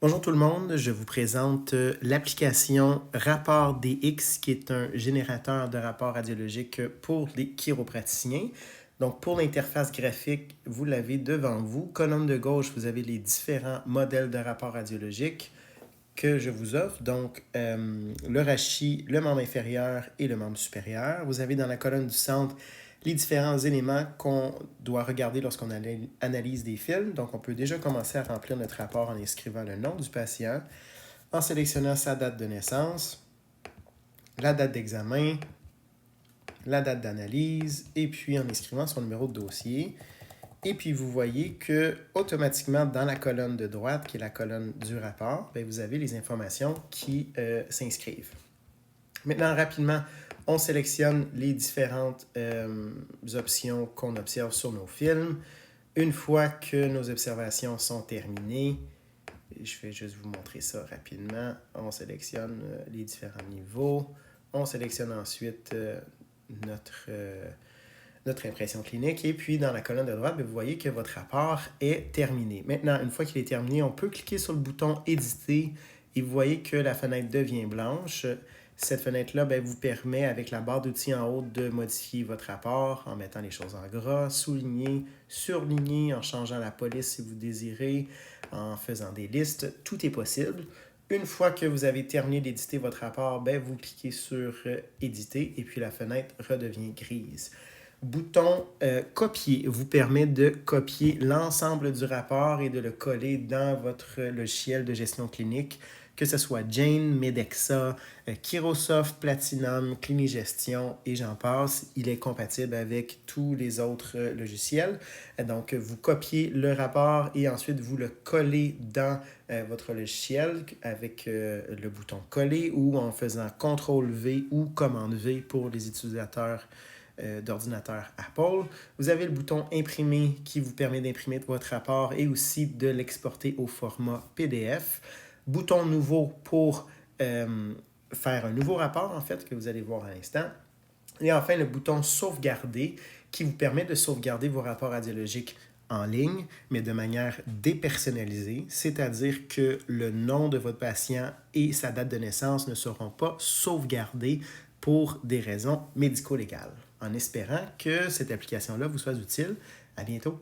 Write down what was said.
Bonjour tout le monde, je vous présente l'application Rapport DX qui est un générateur de rapports radiologiques pour les chiropraticiens. Donc pour l'interface graphique, vous l'avez devant vous. Colonne de gauche, vous avez les différents modèles de rapports radiologiques que je vous offre. Donc le rachis, le membre inférieur et le membre supérieur. Vous avez dans la colonne du centre les différents éléments qu'on doit regarder lorsqu'on analyse des films. Donc, on peut déjà commencer à remplir notre rapport en inscrivant le nom du patient, en sélectionnant sa date de naissance, la date d'examen, la date d'analyse, et puis en inscrivant son numéro de dossier. Et puis, vous voyez que automatiquement, dans la colonne de droite, qui est la colonne du rapport, bien, vous avez les informations qui s'inscrivent. Maintenant, rapidement, on sélectionne les différentes options qu'on observe sur nos films. Une fois que nos observations sont terminées, je vais juste vous montrer ça rapidement. On sélectionne les différents niveaux. On sélectionne ensuite notre impression clinique. Et puis, dans la colonne de droite, vous voyez que votre rapport est terminé. Maintenant, une fois qu'il est terminé, on peut cliquer sur le bouton « Éditer » et vous voyez que la fenêtre devient blanche. Cette fenêtre-là vous permet, avec la barre d'outils en haut, de modifier votre rapport en mettant les choses en gras, souligner, surligner, en changeant la police si vous désirez, en faisant des listes. Tout est possible. Une fois que vous avez terminé d'éditer votre rapport, vous cliquez sur « Éditer » et puis la fenêtre redevient grise. Bouton copier vous permet de copier l'ensemble du rapport et de le coller dans votre logiciel de gestion clinique, que ce soit Jane, Medexa, Chirosoft, Platinum, Clinigestion et j'en passe. Il est compatible avec tous les autres logiciels. Donc, vous copiez le rapport et ensuite vous le collez dans votre logiciel avec le bouton coller ou en faisant CTRL-V ou Commande-V pour les utilisateurs d'ordinateur Apple. Vous avez le bouton imprimer qui vous permet d'imprimer votre rapport et aussi de l'exporter au format PDF. Bouton nouveau pour faire un nouveau rapport, en fait, que vous allez voir à l'instant. Et enfin, le bouton sauvegarder qui vous permet de sauvegarder vos rapports radiologiques en ligne, mais de manière dépersonnalisée, c'est-à-dire que le nom de votre patient et sa date de naissance ne seront pas sauvegardés pour des raisons médico-légales. En espérant que cette application-là vous soit utile. À bientôt!